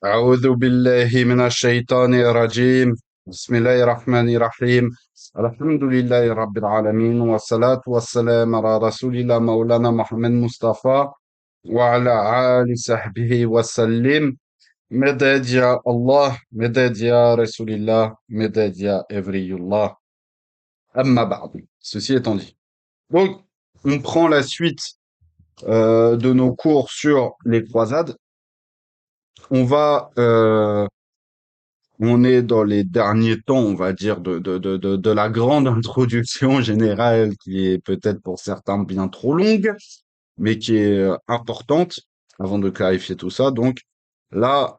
أعوذ بالله من الشيطان الرجيم. بسم الله الرحمن الرحيم. الحمد لله رب العالمين والصلاة والسلام على رسول الله مولانا محمد مصطفى وعلى آل صحبه وسلم. مدد يا الله، مدد يا رسول الله، مدد يا إبري الله. أما بعد. Ceci étant dit. Donc, on prend la suite de nos cours sur les croisades. On va On est dans les derniers temps, on va dire, de la grande introduction générale qui est peut-être pour certains bien trop longue, mais qui est importante avant de clarifier tout ça. Donc là,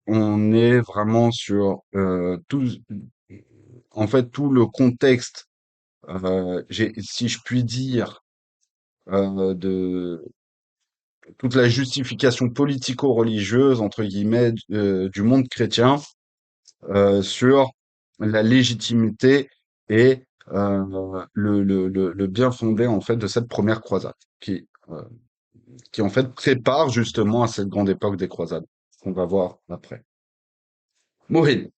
on est vraiment sur en fait, tout le contexte, si je puis dire, de toute la justification politico-religieuse, entre guillemets, du monde chrétien sur la légitimité et le bien fondé en fait de cette première croisade euh, qui en fait prépare justement à cette grande époque des croisades qu'on va voir après. Mohid.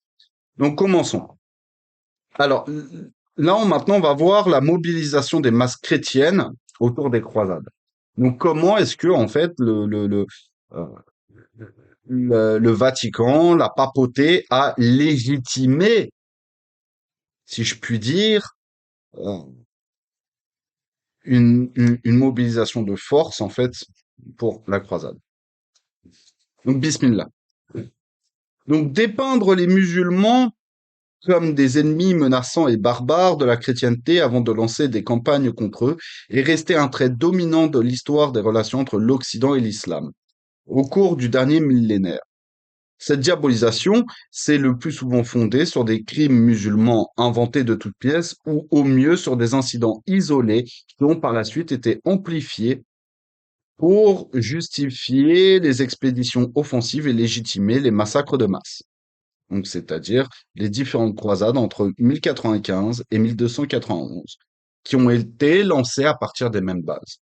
Donc commençons. Alors maintenant on va voir la mobilisation des masses chrétiennes autour des croisades. Donc comment est-ce que en fait euh, le Vatican, la papauté a légitimé, si je puis dire, euh, une mobilisation de force, en fait, pour la croisade. Donc, bismillah. Donc, dépeindre les musulmans comme des ennemis menaçants et barbares de la chrétienté avant de lancer des campagnes contre eux est resté un trait dominant de l'histoire des relations entre l'Occident et l'islam au cours du dernier millénaire. Cette diabolisation s'est le plus souvent fondée sur des crimes musulmans inventés de toutes pièces ou au mieux sur des incidents isolés qui ont par la suite été amplifiés pour justifier les expéditions offensives et légitimer les massacres de masse. Donc, c'est-à-dire les différentes croisades entre 1095 et 1291, qui ont été lancées à partir des mêmes bases.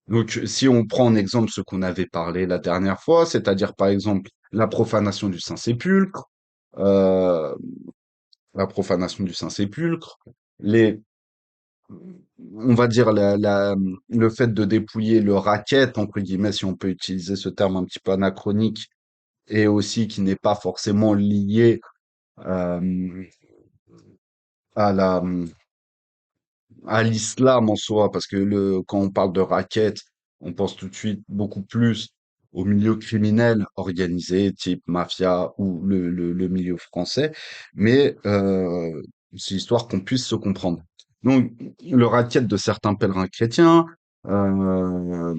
Donc, si on prend en exemple ce qu'on avait parlé la dernière fois, c'est-à-dire par exemple la profanation du Saint-Sépulcre, euh, les, on va dire le fait de dépouiller le racket, entre guillemets, si on peut utiliser ce terme un petit peu anachronique, et aussi qui n'est pas forcément lié euh, à à l'islam en soi, parce que quand on parle de racket, on pense tout de suite beaucoup plus au milieu criminel organisé, type mafia ou le milieu français, mais c'est histoire qu'on puisse se comprendre. Donc, le racket de certains pèlerins chrétiens, euh,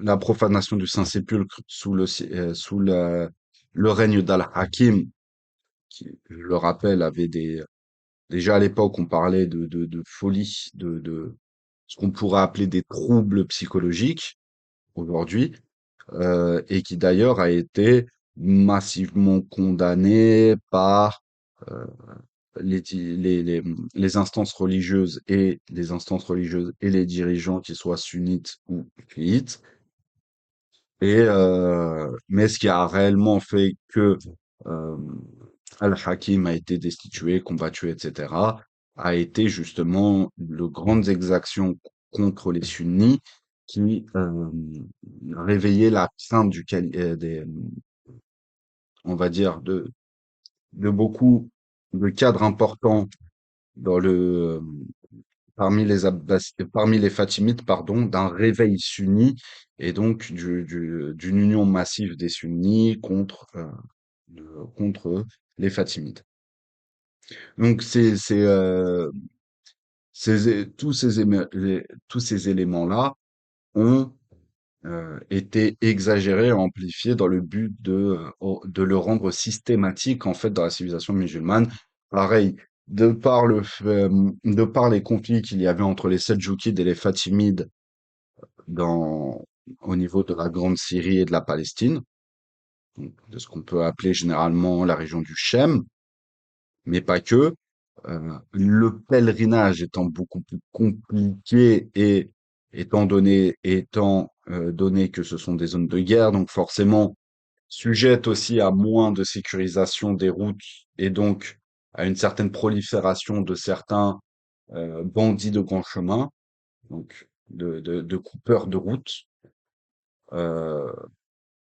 la profanation du Saint-Sépulcre sous le règne d'Al-Hakim, qui, je le rappelle, avait déjà à l'époque, on parlait de folie, de ce qu'on pourrait appeler des troubles psychologiques aujourd'hui, et qui d'ailleurs a été massivement condamné par euh, les instances religieuses et les dirigeants, qu'ils soient sunnites ou chiites. Mais ce qui a réellement fait que euh, Al-Hakim a été destitué, combattu, etc., a été justement de grandes exactions contre les sunnis qui réveillaient la crainte on va dire, de beaucoup de cadres importants dans parmi les Fatimides, pardon, d'un réveil sunni et donc d'une union massive des sunnis contre les Fatimides. Donc tous ces éléments-là ont été exagérés et amplifiés dans le but de le rendre systématique en fait dans la civilisation musulmane. Pareil, de par les conflits qu'il y avait entre les Seldjoukides et les Fatimides dans au niveau de la Grande Syrie et de la Palestine, donc de ce qu'on peut appeler généralement la région du Chem, mais pas que. Le pèlerinage étant beaucoup plus compliqué et étant donné que ce sont des zones de guerre, donc forcément sujette aussi à moins de sécurisation des routes et donc à une certaine prolifération de certains bandits de grand chemin, donc de coupeurs de route. Euh,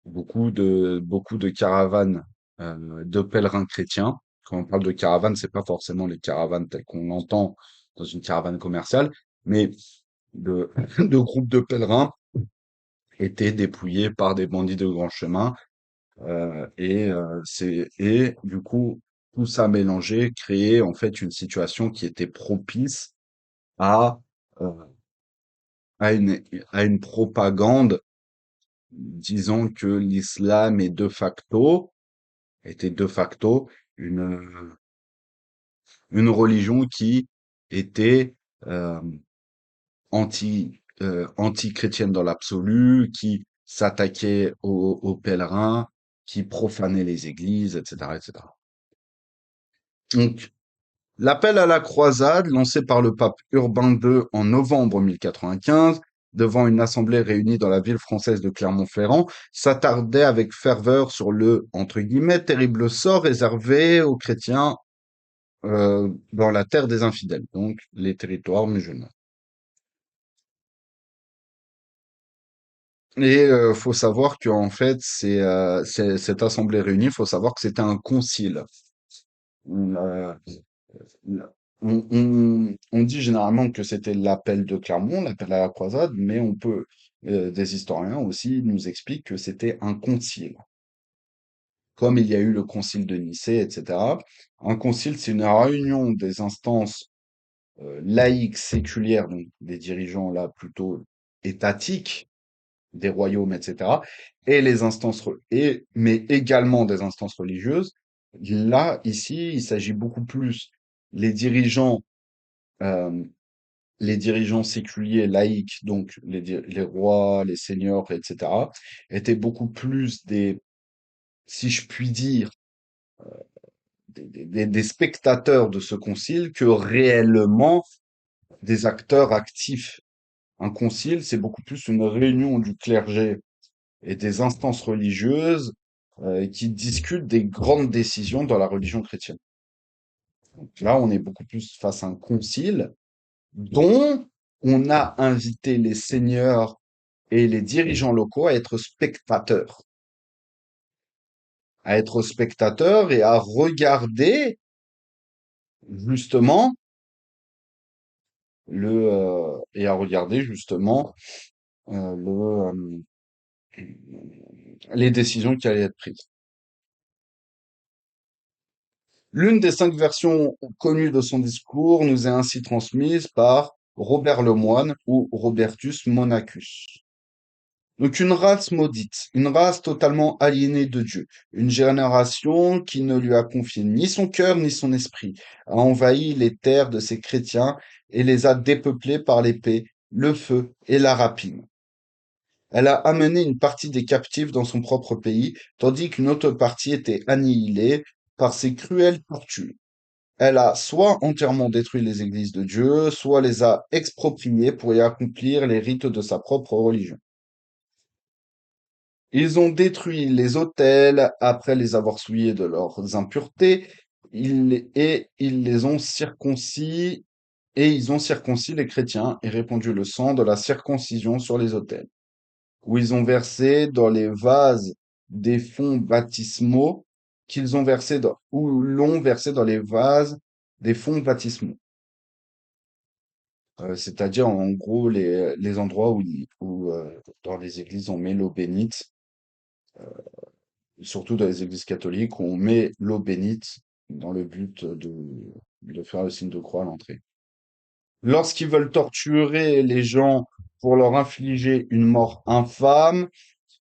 beaucoup de caravanes de pèlerins chrétiens. Quand on parle de caravanes, c'est pas forcément les caravanes telles qu'on l'entend dans une caravane commerciale, mais de, de groupes de pèlerins étaient dépouillés par des bandits de grand chemin. Et du coup, tout ça mélangé créait en fait une situation qui était propice à, euh, à une, à une propagande disant que l'islam était de facto une, une religion qui était euh, anti-chrétienne dans l'absolu, qui s'attaquait aux pèlerins, qui profanait les églises, etc., etc. Donc, l'appel à la croisade, lancé par le pape Urbain II en novembre 1095, devant une assemblée réunie dans la ville française de Clermont-Ferrand, s'attardait avec ferveur sur le, entre guillemets, terrible sort réservé aux chrétiens dans la terre des infidèles, donc les territoires musulmans. Et faut savoir qu'en fait, cette assemblée réunie, faut savoir que c'était un concile. Euh, on dit généralement que c'était l'appel de Clermont, l'appel à la croisade, mais des historiens aussi nous expliquent que c'était un concile, comme il y a eu le concile de Nicée, etc. Un concile, c'est une réunion des instances laïques, séculières, donc des dirigeants là plutôt étatiques, des royaumes, etc., et les mais également des instances religieuses. Là, ici, il s'agit beaucoup plus les dirigeants euh, les dirigeants séculiers laïcs, donc les rois, les seigneurs, etc., étaient beaucoup plus si je puis dire, des spectateurs de ce concile que réellement des acteurs actifs. Un concile, c'est beaucoup plus une réunion du clergé et des instances religieuses qui discutent des grandes décisions dans la religion chrétienne. Donc là, on est beaucoup plus face à un concile dont on a invité les seigneurs et les dirigeants locaux à être spectateurs et à regarder justement euh, le, les décisions qui allaient être prises. L'une des 5 versions connues de son discours nous est ainsi transmise par Robert Lemoine ou Robertus Monachus. Donc une race maudite, une race totalement aliénée de Dieu, une génération qui ne lui a confié ni son cœur ni son esprit, a envahi les terres de ses chrétiens et les a dépeuplées par l'épée, le feu et la rapine. Elle a amené une partie des captifs dans son propre pays, tandis qu'une autre partie était annihilée par ses cruelles tortures. Elle a soit entièrement détruit les églises de Dieu, soit les a expropriées pour y accomplir les rites de sa propre religion. Ils ont détruit les autels après les avoir souillés de leurs impuretés, ils les ont circoncis, et ils ont circoncis les chrétiens et répandu le sang de la circoncision sur les autels, où ils ont versé dans les vases des fonds baptismaux ou l'ont versé dans les vases des fonds baptismaux. C'est-à-dire en gros les endroits où dans les églises on met l'eau bénite, surtout dans les églises catholiques, où on met l'eau bénite dans le but de faire le signe de croix à l'entrée. Lorsqu'ils veulent torturer les gens pour leur infliger une mort infâme,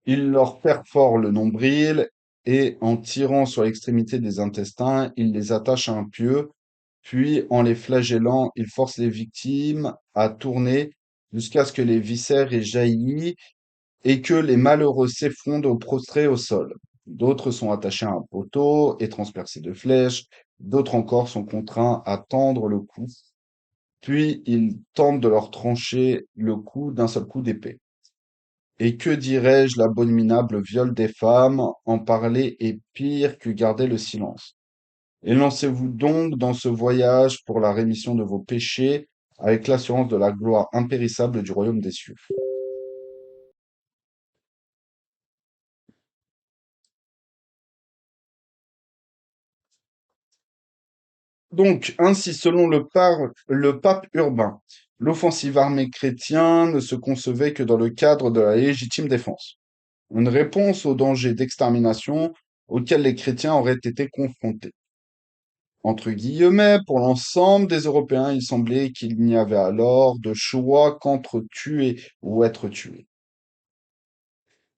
ils leur perforent le nombril et en tirant sur l'extrémité des intestins, ils les attachent à un pieu, puis en les flagellant, ils forcent les victimes à tourner jusqu'à ce que les viscères aient jailli et que les malheureux s'effondrent prostrés au sol. D'autres sont attachés à un poteau et transpercés de flèches, d'autres encore sont contraints à tendre le cou, puis ils tentent de leur trancher le cou d'un seul coup d'épée. Et que dirais-je, l'abominable viol des femmes, en parler est pire que garder le silence. Et lancez-vous donc dans ce voyage pour la rémission de vos péchés, avec l'assurance de la gloire impérissable du royaume des cieux. Donc, ainsi, selon le pape Urbain, l'offensive armée chrétienne ne se concevait que dans le cadre de la légitime défense, une réponse aux dangers d'extermination auxquels les chrétiens auraient été confrontés. Entre guillemets, pour l'ensemble des Européens, il semblait qu'il n'y avait alors de choix qu'entre tuer ou être tué.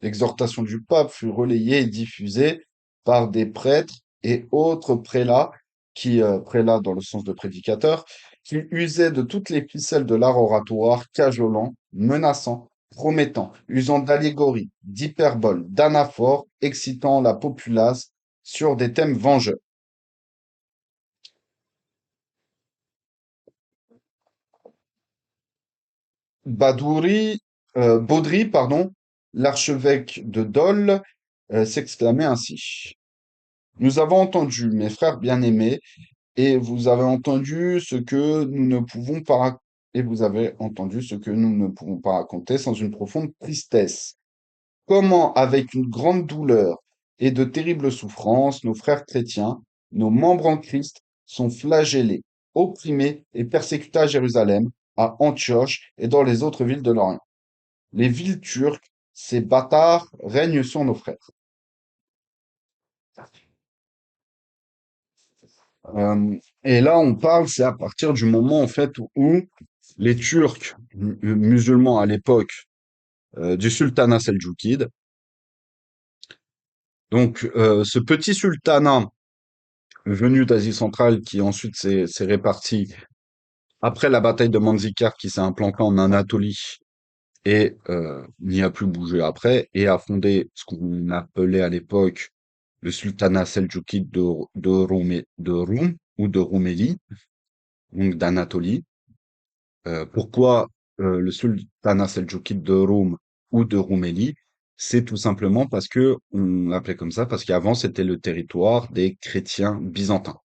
L'exhortation du pape fut relayée et diffusée par des prêtres et autres prélats, prélats dans le sens de prédicateurs, qui usaient de toutes les ficelles de l'art oratoire, cajolant, menaçant, promettant, usant d'allégories, d'hyperboles, d'anaphores, excitant la populace sur des thèmes vengeurs. Baudry, pardon, l'archevêque de Dole, s'exclamait ainsi. Nous avons entendu, mes frères bien-aimés, et vous avez entendu ce que nous ne pouvons pas et vous avez entendu ce que nous ne pouvons pas raconter sans une profonde tristesse. Comment, avec une grande douleur et de terribles souffrances, nos frères chrétiens, nos membres en Christ, sont flagellés, opprimés et persécutés à Jérusalem, à Antioche et dans les autres villes de l'Orient. Les villes turques, ces bâtards, règnent sur nos frères. Et là, on parle, c'est à partir du moment, en fait, où les Turcs musulmans à l'époque du sultanat seldjoukide, donc ce petit sultanat venu d'Asie centrale qui ensuite s'est réparti après la bataille de Manzikert qui s'est implanté en Anatolie et n'y a plus bougé après et a fondé ce qu'on appelait à l'époque le sultanat seldjoukide de Roum ou de Roumélie, donc d'Anatolie. Pourquoi le sultanat seldjoukide de Roum ou de Roumélie? C'est tout simplement parce que on l'appelait comme ça, parce qu'avant c'était le territoire des chrétiens byzantins.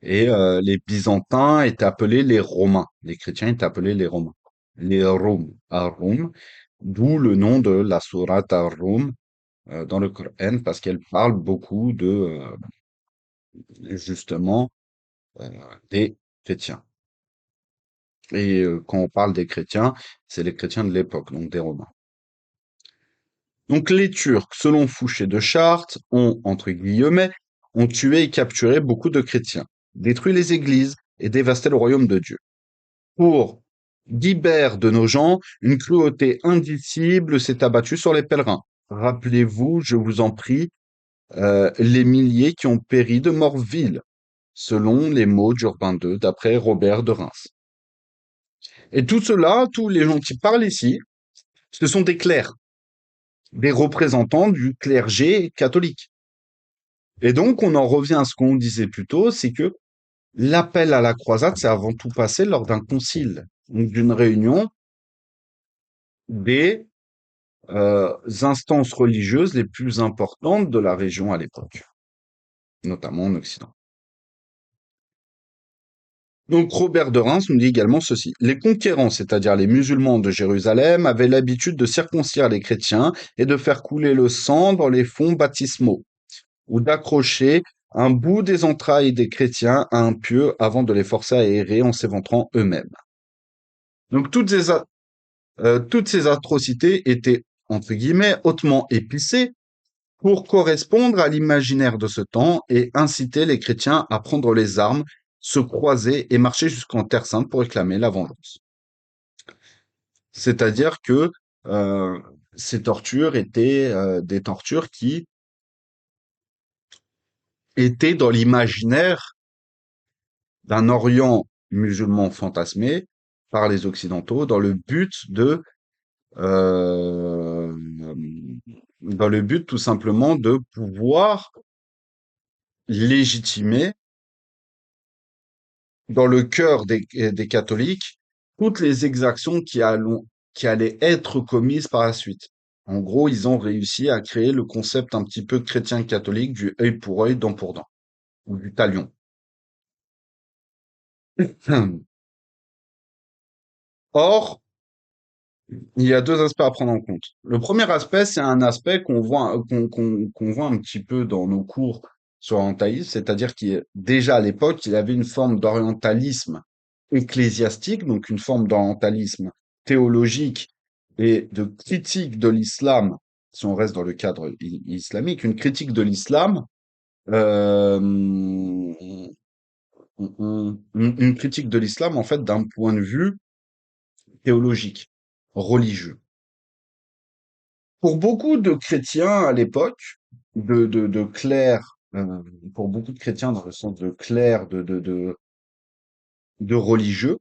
Et les Byzantins étaient appelés les Romains. Les chrétiens étaient appelés les Romains. Les Roms à Rome, d'où le nom de la sourate ar-Rum dans le Coran, parce qu'elle parle beaucoup de justement euh, des chrétiens. Et quand on parle des chrétiens, c'est les chrétiens de l'époque, donc des Romains. Donc les Turcs, selon Fouché de Chartres, ont, entre guillemets, ont tué et capturé beaucoup de chrétiens, détruit les églises et dévasté le royaume de Dieu. Pour Guibert de Nogent, une cruauté indicible s'est abattue sur les pèlerins. Rappelez-vous, je vous en prie, les milliers qui ont péri de mort vile, selon les mots d'Urbain II, d'après Robert de Reims. Et tout cela, tous les gens qui parlent ici, ce sont des clercs, des représentants du clergé catholique. Et donc, on en revient à ce qu'on disait plus tôt, c'est que l'appel à la croisade, c'est avant tout passé lors d'un concile, donc d'une réunion des instances religieuses les plus importantes de la région à l'époque, notamment en Occident. Donc Robert de Reims nous dit également ceci. Les conquérants, c'est-à-dire les musulmans de Jérusalem, avaient l'habitude de circoncire les chrétiens et de faire couler le sang dans les fonds baptismaux, ou d'accrocher un bout des entrailles des chrétiens à un pieu avant de les forcer à errer en s'éventrant eux-mêmes. Donc toutes ces atrocités étaient, entre guillemets, hautement épicées pour correspondre à l'imaginaire de ce temps et inciter les chrétiens à prendre les armes, se croiser et marcher jusqu'en Terre Sainte pour réclamer la vengeance. C'est-à-dire que euh, ces tortures étaient des tortures qui étaient dans l'imaginaire d'un Orient musulman fantasmé par les Occidentaux euh, dans le but tout simplement de pouvoir légitimer dans le cœur des catholiques toutes les exactions qui allaient être commises par la suite. En gros, ils ont réussi à créer le concept un petit peu chrétien catholique du œil pour œil, dent pour dent, ou du talion. Or, il y a deux aspects à prendre en compte. Le premier aspect, c'est un aspect qu'on voit un petit peu dans nos cours sur l'orientalisme, c'est-à-dire qu'il déjà à l'époque, il y avait une forme d'orientalisme ecclésiastique, donc une forme d'orientalisme théologique et de critique de l'islam, si on reste dans le cadre islamique, une critique de l'islam, une critique de l'islam en fait d'un point de vue théologique, religieux. Pour beaucoup de chrétiens à l'époque, de clercs, pour beaucoup de chrétiens dans le sens de clercs, de religieux,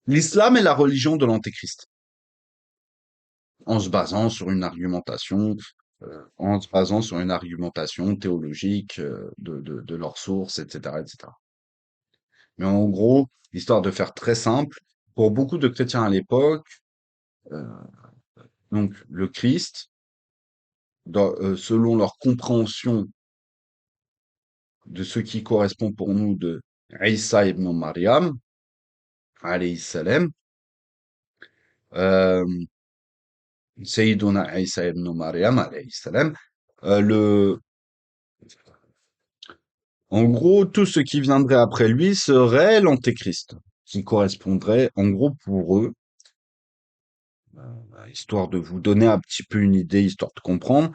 l'islam est la religion de l'antéchrist, en se basant sur une argumentation, en se basant sur une argumentation théologique de leurs sources, etc., etc. Mais en gros, histoire de faire très simple, pour beaucoup de chrétiens à l'époque, euh, donc le Christ, selon leur compréhension de ce qui correspond pour nous de Isa ibn Maryam, alayhi salam, euh, Sayyiduna Isa ibn Maryam, alayhi salam, le, en gros, tout ce qui viendrait après lui serait l'antéchrist, qui correspondrait, en gros, pour eux, histoire de vous donner un petit peu une idée, histoire de comprendre,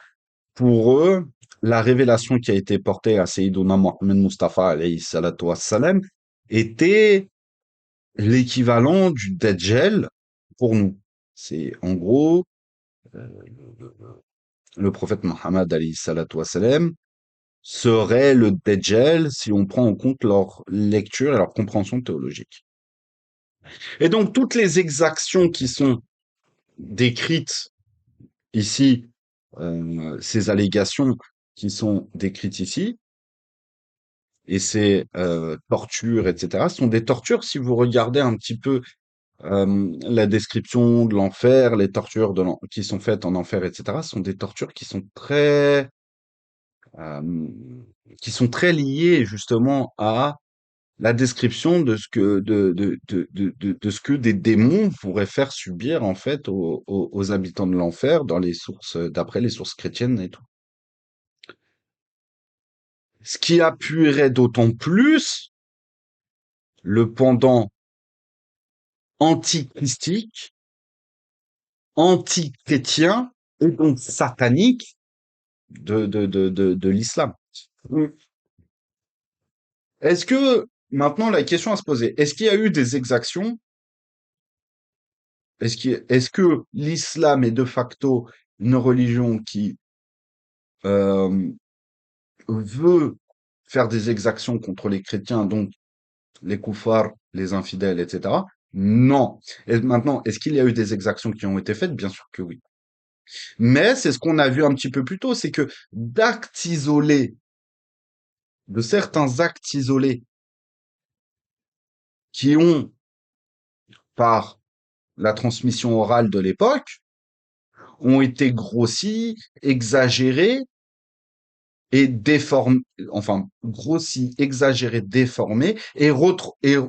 pour eux, la révélation qui a été portée à Sayyiduna Mohammed Mustafa, alayhi salatu wassalam, était l'équivalent du Dajjal pour nous. C'est en gros le prophète Mohammed alayhi salatu wassalam serait le Dajjal si on prend en compte leur lecture et leur compréhension théologique. Et donc toutes les exactions qui sont décrites ici, ces allégations qui sont décrites ici, et ces tortures, etc., sont des tortures, si vous regardez un petit peu la description de l'enfer, les tortures qui sont faites en enfer, etc., sont des tortures euh, qui sont très liées justement à la description de ce que de ce que des démons pourraient faire subir en fait aux habitants de l'enfer dans les sources d'après les sources chrétiennes et tout. Ce qui appuierait d'autant plus le pendant antichristique, anti-chrétien et donc satanique de l'islam. Mm. Est-ce que, maintenant, la question à se poser, est-ce qu'il y a eu des exactions? Est-ce que l'islam est de facto une religion qui euh, veut faire des exactions contre les chrétiens, donc les koufars, les infidèles, etc.? Non. Et maintenant, est-ce qu'il y a eu des exactions qui ont été faites? Bien sûr que oui. Mais c'est ce qu'on a vu un petit peu plus tôt, c'est que d'actes isolés, de certains actes isolés qui ont, par la transmission orale de l'époque, ont été grossis, exagérés et déformés, enfin, grossis, exagérés, déformés et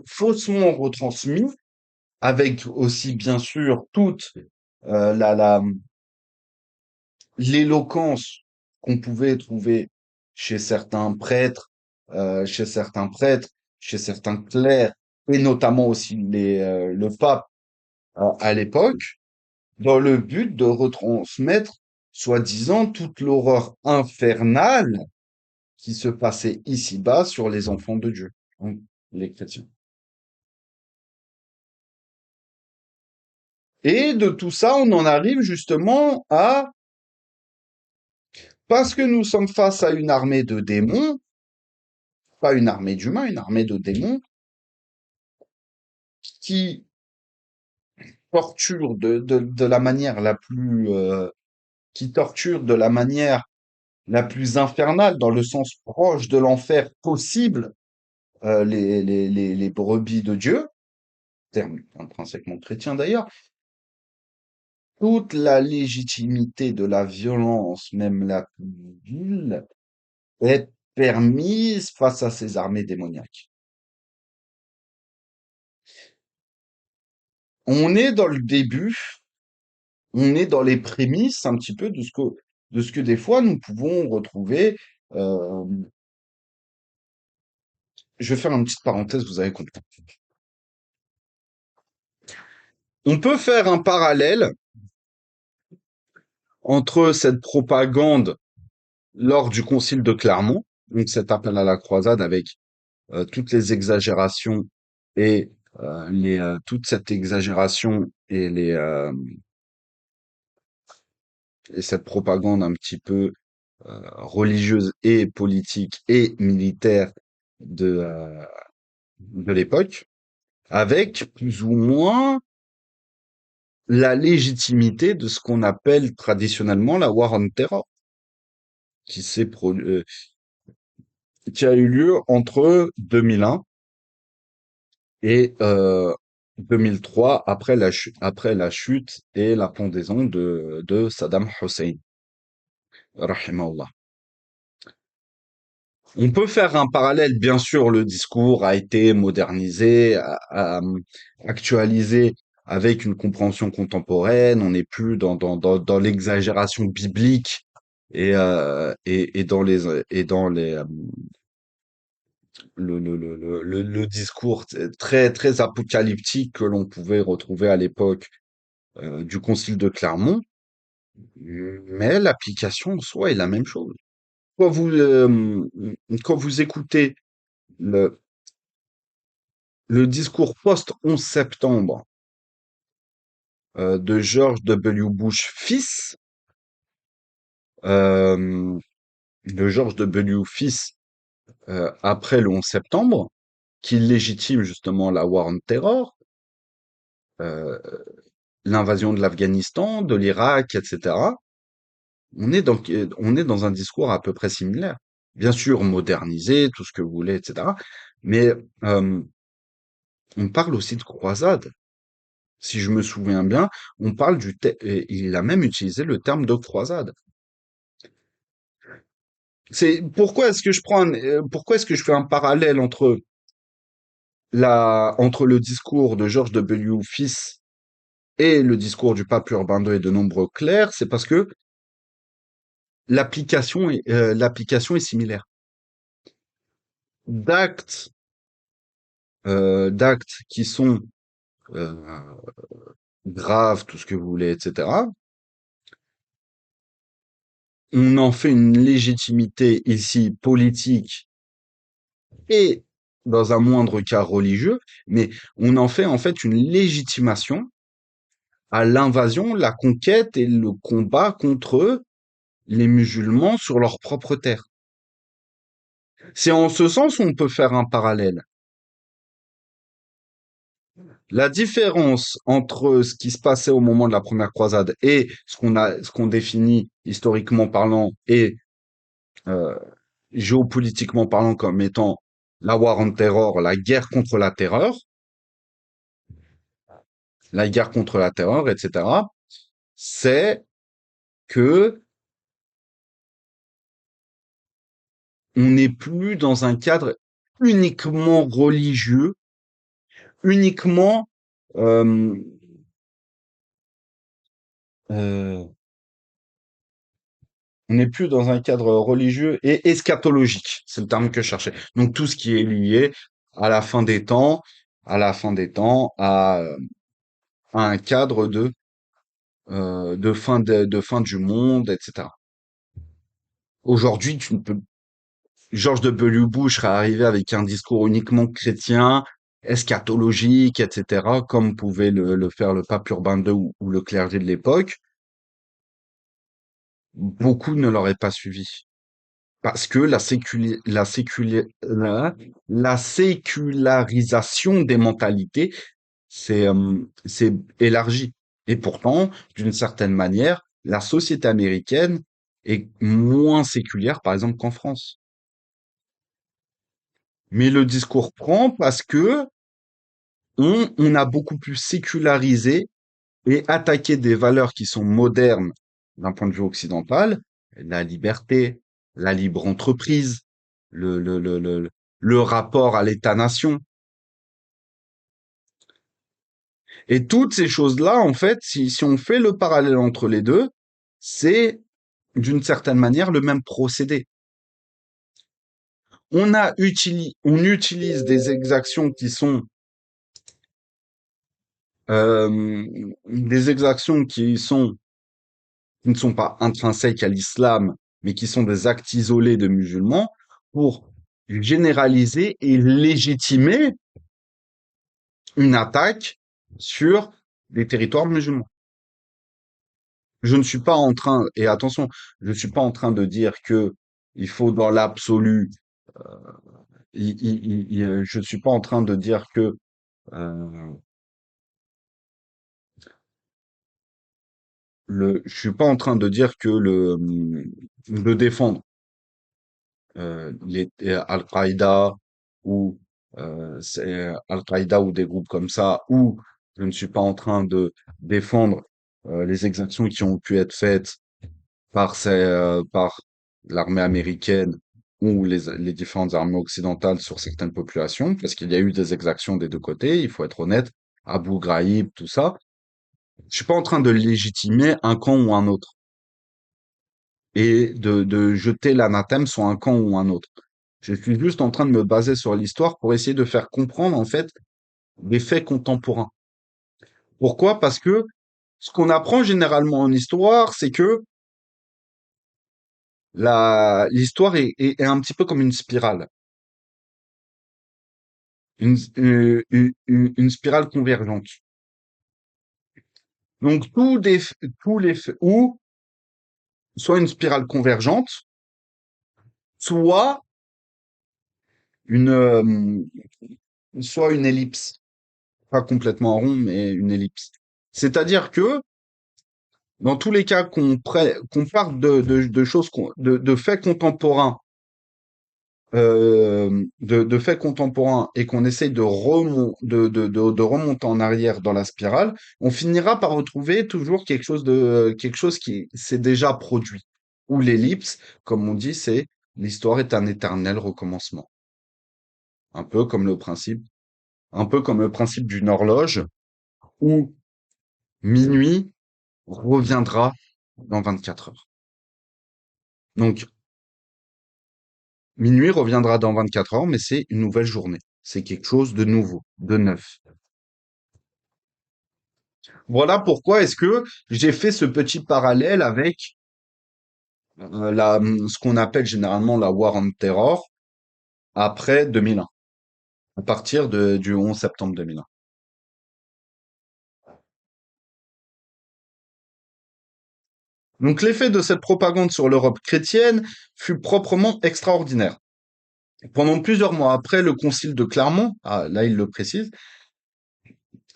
faussement retransmis avec aussi, bien sûr, toute euh, la, la, l'éloquence qu'on pouvait trouver chez certains prêtres, chez certains prêtres, chez certains clercs, et notamment aussi le pape à l'époque, dans le but de retransmettre, soi-disant, toute l'horreur infernale qui se passait ici-bas sur les enfants de Dieu, donc les chrétiens. Et de tout ça, on en arrive justement à, parce que nous sommes face à une armée de démons, pas une armée d'humains, une armée de démons, qui torturent de la manière la plus, qui torturent de la manière la plus infernale, dans le sens proche de l'enfer possible, les brebis de Dieu, terme intrinsèquement chrétien d'ailleurs, toute la légitimité de la violence, même la plus vile, est permise face à ces armées démoniaques. On est dans le début, on est dans les prémices un petit peu de ce que des fois nous pouvons retrouver. euh, je vais faire une petite parenthèse, vous avez compris. On peut faire un parallèle entre cette propagande lors du concile de Clermont, donc cet appel à la croisade avec toutes les exagérations et toute cette exagération et cette propagande un petit peu religieuse et politique et militaire de, euh, de l'époque, avec plus ou moins la légitimité de ce qu'on appelle traditionnellement la War on Terror, qui s'est qui a eu lieu entre 2001 et 2003 après la chute et la pendaison de Saddam Hussein, rahimahullah. On peut faire un parallèle, bien sûr, le discours a été modernisé, actualisé avec une compréhension contemporaine. On n'est plus dans l'exagération biblique et dans le discours très, très apocalyptique que l'on pouvait retrouver à l'époque du Concile de Clermont. Mais l'application en soi est la même chose. Quand vous, euh, quand vous écoutez le, le discours post-11 septembre de George W. Bush fils, euh, de George W. fils après le 11 septembre, qui légitime justement la War on Terror, euh, l'invasion de l'Afghanistan, de l'Irak, etc. On est dans un discours à peu près similaire. Bien sûr, modernisé, tout ce que vous voulez, etc. Mais euh, on parle aussi de croisade. Si je me souviens bien, on parle et il a même utilisé le terme de croisade. C'est pourquoi est-ce que pourquoi est-ce que je fais un parallèle entre entre le discours de George W. Fils et le discours du pape Urbain II et de nombreux clercs, c'est parce que l'application est similaire. D'actes, d'actes qui sont euh, graves, tout ce que vous voulez, etc. On en fait une légitimité ici politique et dans un moindre cas religieux, mais on en fait en fait une légitimation à l'invasion, la conquête et le combat contre les musulmans sur leur propre terre. C'est en ce sens où on peut faire un parallèle. La différence entre ce qui se passait au moment de la première croisade et ce qu'on définit historiquement parlant et euh, géopolitiquement parlant comme étant la war on terror, la guerre contre la terreur, etc., c'est que on n'est plus dans un cadre uniquement religieux, uniquement euh, euh, on n'est plus dans un cadre religieux et eschatologique, c'est le terme que je cherchais. Donc tout ce qui est lié à la fin des temps, à la fin des temps, à un cadre de fin du monde, etc. Aujourd'hui, tu ne peux George W. Bush serait arrivé avec un discours uniquement chrétien, eschatologique, etc., comme pouvait le faire le pape Urbain II ou le clergé de l'époque. Beaucoup ne l'auraient pas suivi. Parce que la sécularisation des mentalités s'est élargie. Et pourtant, d'une certaine manière, la société américaine est moins séculière, par exemple, qu'en France. Mais le discours prend parce que on a beaucoup plus sécularisé et attaquer des valeurs qui sont modernes d'un point de vue occidental, la liberté, la libre entreprise, le, le, le, le, le rapport à l'État-nation. Et toutes ces choses-là, en fait, si on fait le parallèle entre les deux, c'est d'une certaine manière le même procédé. On utilise des exactions qui sont des exactions qui ne sont pas intrinsèques à l'islam, mais qui sont des actes isolés de musulmans pour généraliser et légitimer une attaque sur les territoires musulmans. Je ne suis pas en train, et attention, je ne suis pas en train de dire que il faut dans l'absolu, je ne suis pas en train de dire que euh, je suis pas en train de dire que de défendre Al-Qaïda ou Al-Qaïda ou des groupes comme ça, ou je ne suis pas en train de défendre les exactions qui ont pu être faites par l'armée américaine ou les différentes armées occidentales sur certaines populations, parce qu'il y a eu des exactions des deux côtés, il faut être honnête, Abu Ghraib, tout ça. Je suis pas en train de légitimer un camp ou un autre et de jeter l'anathème sur un camp ou un autre. Je suis juste en train de me baser sur l'histoire pour essayer de faire comprendre, en fait, des faits contemporains. Pourquoi? Parce que ce qu'on apprend généralement en histoire, c'est que l'histoire est un petit peu comme une spirale, une spirale convergente. Donc, tous les faits, ou soit une spirale convergente, soit une, soit une ellipse. Pas complètement en rond, mais une ellipse. C'est-à-dire que, dans tous les cas qu'on parle de choses, de faits contemporains, de faits contemporains et qu'on essaye de remonter en arrière dans la spirale, on finira par retrouver toujours quelque chose qui s'est déjà produit. Ou l'ellipse, comme on dit, c'est l'histoire est un éternel recommencement. Un peu comme le principe, un peu comme le principe d'une horloge où minuit reviendra dans 24 heures. Donc, minuit reviendra dans 24 heures, mais c'est une nouvelle journée. C'est quelque chose de nouveau, de neuf. Voilà pourquoi est-ce que j'ai fait ce petit parallèle avec ce qu'on appelle généralement la War on Terror après 2001, à partir du 11 septembre 2001. Donc l'effet de cette propagande sur l'Europe chrétienne fut proprement extraordinaire. Pendant plusieurs mois après le concile de Clermont, ah, là il le précise,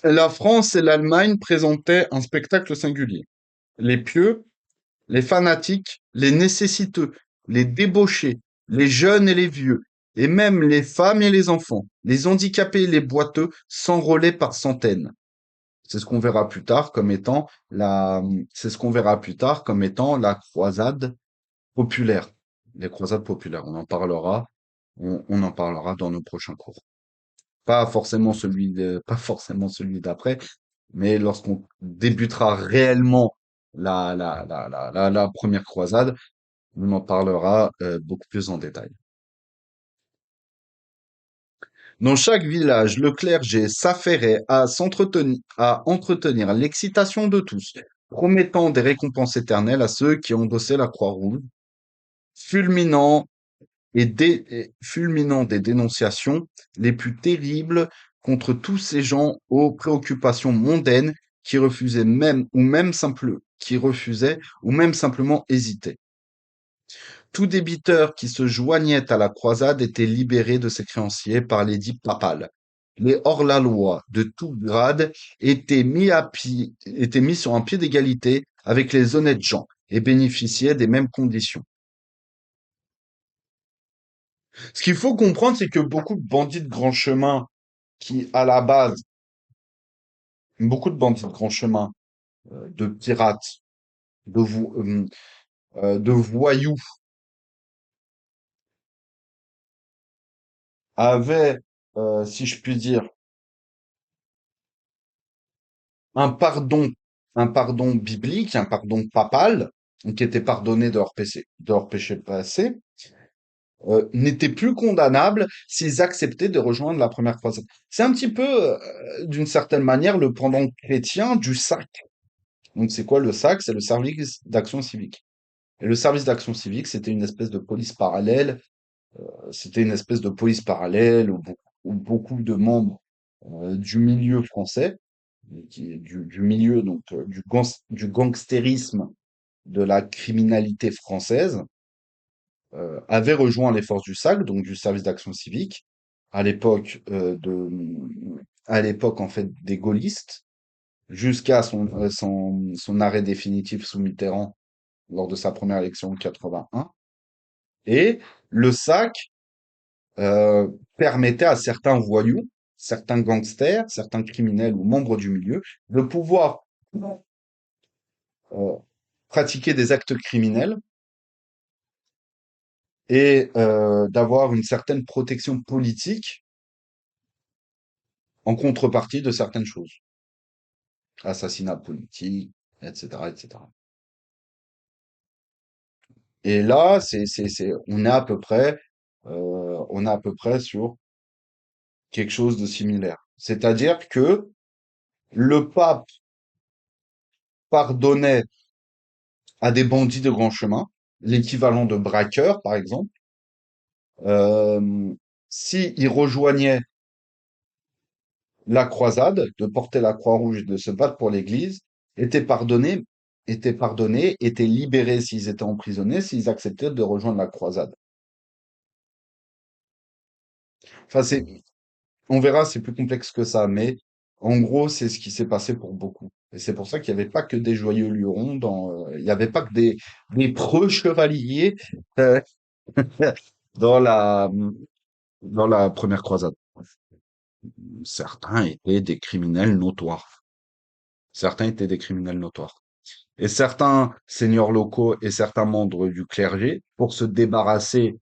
la France et l'Allemagne présentaient un spectacle singulier. Les pieux, les fanatiques, les nécessiteux, les débauchés, les jeunes et les vieux, et même les femmes et les enfants, les handicapés et les boiteux s'enrôlaient par centaines. C'est ce qu'on verra plus tard comme étant c'est ce qu'on verra plus tard comme étant la croisade populaire. Les croisades populaires. On en parlera dans nos prochains cours. Pas forcément celui d'après, mais lorsqu'on débutera réellement la première croisade, on en parlera beaucoup plus en détail. Dans chaque village, le clergé s'affairait à entretenir l'excitation de tous, promettant des récompenses éternelles à ceux qui endossaient la croix rouge, fulminant fulminant des dénonciations les plus terribles contre tous ces gens aux préoccupations mondaines qui refusaient ou même simplement hésitaient. Tout débiteur qui se joignait à la croisade était libéré de ses créanciers par l'édit papal. Les hors-la-loi de tout grade étaient mis sur un pied d'égalité avec les honnêtes gens et bénéficiaient des mêmes conditions. Ce qu'il faut comprendre, c'est que beaucoup de bandits de grand chemin qui, à la base, beaucoup de bandits de grand chemin de pirates, de voyous avait, si je puis dire, un pardon, un pardon biblique, un pardon papal, qui était pardonné de leur péché passé, n'étaient plus condamnables s'ils acceptaient de rejoindre la première croisade. C'est un petit peu, d'une certaine manière, le pendant chrétien du SAC. Donc c'est quoi le SAC? C'est le service d'action civique. Et le service d'action civique, c'était une espèce de police parallèle. C'était une espèce de police parallèle où beaucoup de membres du milieu français, du milieu donc du gangstérisme, de la criminalité française, avaient rejoint les forces du SAC, donc du service d'action civique, à l'époque à l'époque en fait des gaullistes, jusqu'à son arrêt définitif sous Mitterrand lors de sa première élection en 81. Et le SAC euh, permettait à certains voyous, certains gangsters, certains criminels ou membres du milieu de pouvoir euh, pratiquer des actes criminels et d'avoir une certaine protection politique en contrepartie de certaines choses. Assassinat politique, etc., etc. Et là, on est à peu près sur quelque chose de similaire. C'est-à-dire que le pape pardonnait à des bandits de grand chemin, l'équivalent de braqueurs, par exemple, si ils rejoignaient la croisade, de porter la Croix-Rouge et de se battre pour l'Église, étaient pardonnés, étaient libérés s'ils étaient emprisonnés, s'ils acceptaient de rejoindre la croisade. Enfin, on verra, c'est plus complexe que ça, mais en gros, c'est ce qui s'est passé pour beaucoup. Et c'est pour ça qu'il n'y avait pas que des joyeux lurons il n'y avait pas que des preux chevaliers euh, dans dans la première croisade. Certains étaient des criminels notoires. Certains étaient des criminels notoires. Et certains seigneurs locaux et certains membres du clergé, pour se débarrasser,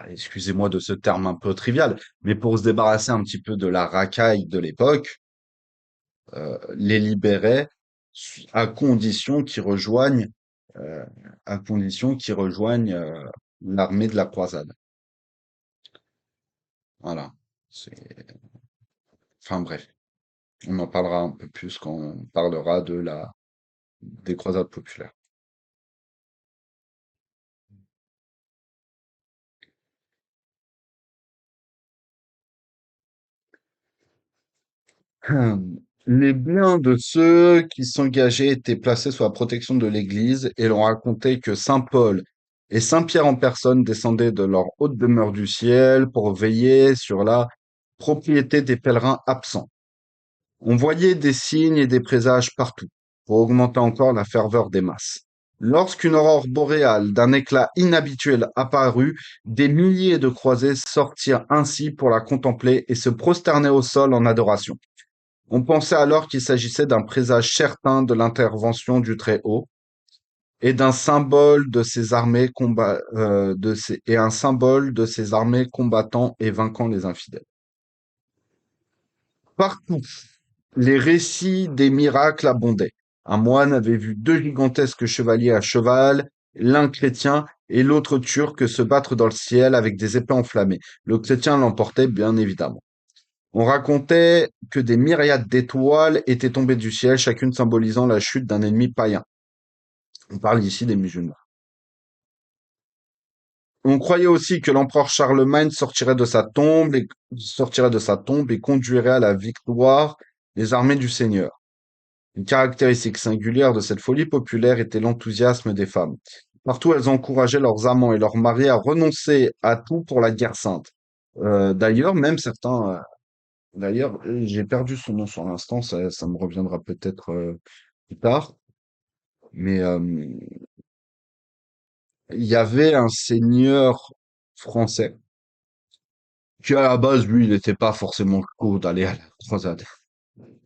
excusez-moi de ce terme un peu trivial, mais pour se débarrasser un petit peu de la racaille de l'époque, les libéraient à condition qu'ils rejoignent, euh, à condition qu'ils rejoignent l'armée de la croisade. Voilà. Enfin bref, on en parlera un peu plus quand on parlera des croisades populaires. Les biens de ceux qui s'engageaient étaient placés sous la protection de l'Église et l'on racontait que Saint Paul et Saint Pierre en personne descendaient de leur haute demeure du ciel pour veiller sur la propriété des pèlerins absents. On voyait des signes et des présages partout pour augmenter encore la ferveur des masses. Lorsqu'une aurore boréale d'un éclat inhabituel apparut, des milliers de croisés sortirent ainsi pour la contempler et se prosterner au sol en adoration. On pensait alors qu'il s'agissait d'un présage certain de l'intervention du Très-Haut et d'un symbole de ses armées et un symbole de ses armées combattant et vainquant les infidèles. Partout, les récits des miracles abondaient. Un moine avait vu deux gigantesques chevaliers à cheval, l'un chrétien et l'autre turc, se battre dans le ciel avec des épées enflammées. Le chrétien l'emportait bien évidemment. On racontait que des myriades d'étoiles étaient tombées du ciel, chacune symbolisant la chute d'un ennemi païen. On parle ici des musulmans. On croyait aussi que l'empereur Charlemagne sortirait de sa tombe et conduirait à la victoire les armées du Seigneur. Une caractéristique singulière de cette folie populaire était l'enthousiasme des femmes. Partout, elles encourageaient leurs amants et leurs maris à renoncer à tout pour la guerre sainte. D'ailleurs, même certains, d'ailleurs, j'ai perdu son nom sur l'instant, ça me reviendra peut-être plus tard, mais il y avait un seigneur français qui, à la base, lui, il n'était pas forcément chaud d'aller à la croisade.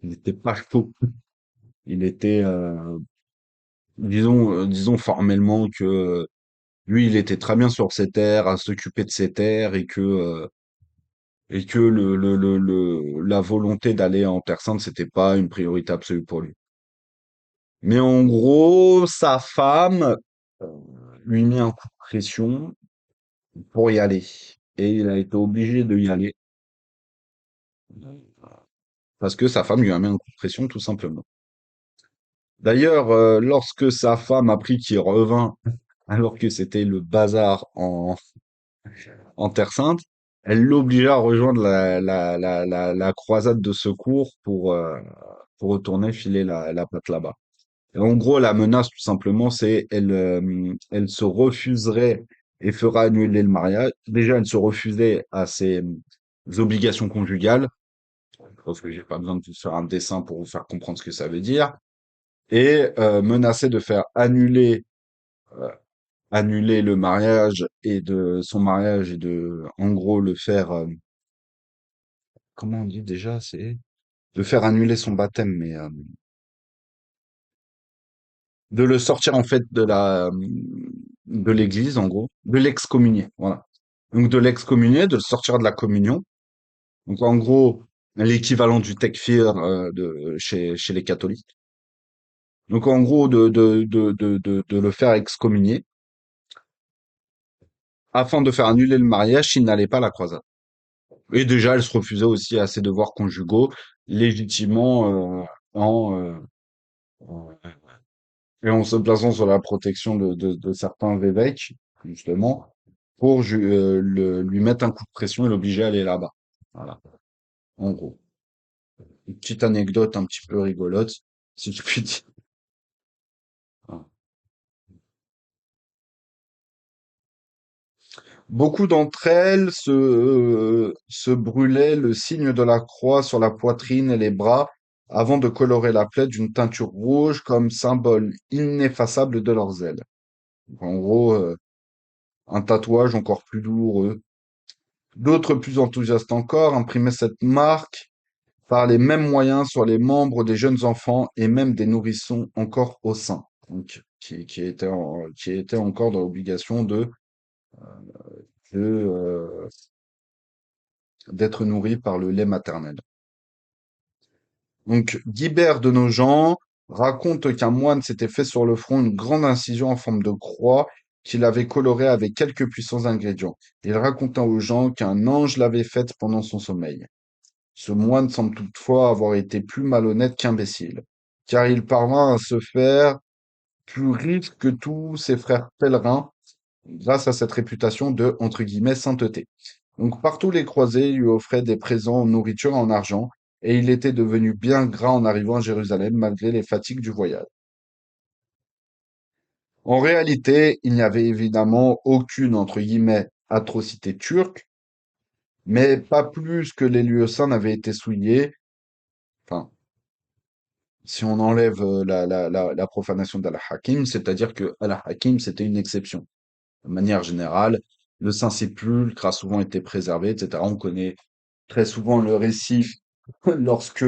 Il n'était pas chaud. Il était, disons formellement que lui, il était très bien sur ses terres, à s'occuper de ses terres et que la volonté d'aller en Terre Sainte, c'était pas une priorité absolue pour lui. Mais en gros, sa femme euh, lui mit un coup de pression pour y aller. Et il a été obligé de y aller parce que sa femme lui a mis un coup de pression tout simplement. D'ailleurs, lorsque sa femme a apprit qu'il revint alors que c'était le bazar en Terre Sainte, elle l'obligea à rejoindre la croisade de secours pour retourner filer la patte là-bas. Et en gros, la menace, tout simplement, c'est elle se refuserait et fera annuler le mariage. Déjà, elle se refusait à ses obligations conjugales, parce que j'ai pas besoin de vous faire un dessin pour vous faire comprendre ce que ça veut dire, et menaçait de faire euh, annuler le mariage et de son mariage et de, en gros, le faire, comment on dit déjà, c'est de faire annuler son baptême, mais de le sortir en fait de l'église, en gros, de l'excommunier, voilà. Donc de l'excommunier, de le sortir de la communion. Donc en gros, l'équivalent du tekfir chez les catholiques. Donc en gros, de le faire excommunier afin de faire annuler le mariage s'il n'allait pas à la croisade. Et déjà, elle se refusait aussi à ses devoirs conjugaux, légitimement en- et en se plaçant sur la protection de certains évêques, justement, pour lui mettre un coup de pression et l'obliger à aller là-bas. Voilà, en gros. Une petite anecdote un petit peu rigolote, si je puis dire. Voilà. Beaucoup d'entre elles se brûlaient le signe de la croix sur la poitrine et les bras avant de colorer la plaie d'une teinture rouge comme symbole ineffaçable de leur zèle. En gros, un tatouage encore plus douloureux. D'autres, plus enthousiastes encore, imprimaient cette marque par les mêmes moyens sur les membres des jeunes enfants et même des nourrissons encore au sein, donc qui étaient encore dans l'obligation de d'être nourris par le lait maternel. Donc, Guibert de Nogent raconte qu'un moine s'était fait sur le front une grande incision en forme de croix qu'il avait colorée avec quelques puissants ingrédients. Il raconta aux gens qu'un ange l'avait faite pendant son sommeil. Ce moine semble toutefois avoir été plus malhonnête qu'imbécile, car il parvint à se faire plus riche que tous ses frères pèlerins grâce à cette réputation de, entre guillemets, sainteté. Donc partout les croisés lui offraient des présents en nourriture et en argent, et il était devenu bien gras en arrivant à Jérusalem malgré les fatigues du voyage. En réalité, il n'y avait évidemment aucune, entre guillemets, atrocité turque, mais pas plus que les lieux saints n'avaient été souillés, enfin, si on enlève la profanation d'Al-Hakim, c'est-à-dire que Al-Hakim, c'était une exception. De manière générale, le Saint-Sépulcre a souvent été préservé, etc. On connaît très souvent le récit lorsque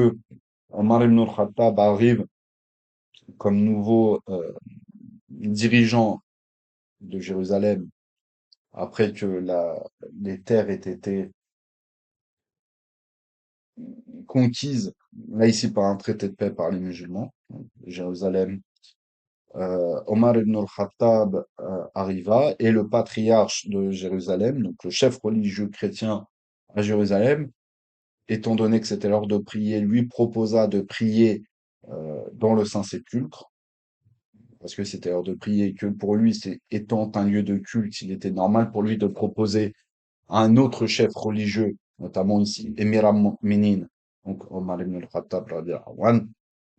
Omar ibn al-Khattab arrive comme nouveau dirigeant de Jérusalem après que les terres aient été conquises, là ici par un traité de paix par les musulmans. Donc, Jérusalem, Omar ibn al-Khattab arriva et le patriarche de Jérusalem, donc le chef religieux chrétien à Jérusalem, étant donné que c'était l'heure de prier, lui proposa de prier dans le Saint-Sépulcre, parce que c'était l'heure de prier et que pour lui, étant un lieu de culte, il était normal pour lui de proposer à un autre chef religieux, notamment ici, Émir al-Mu'minin, donc Omar ibn al-Khattab, radiallahu anhu,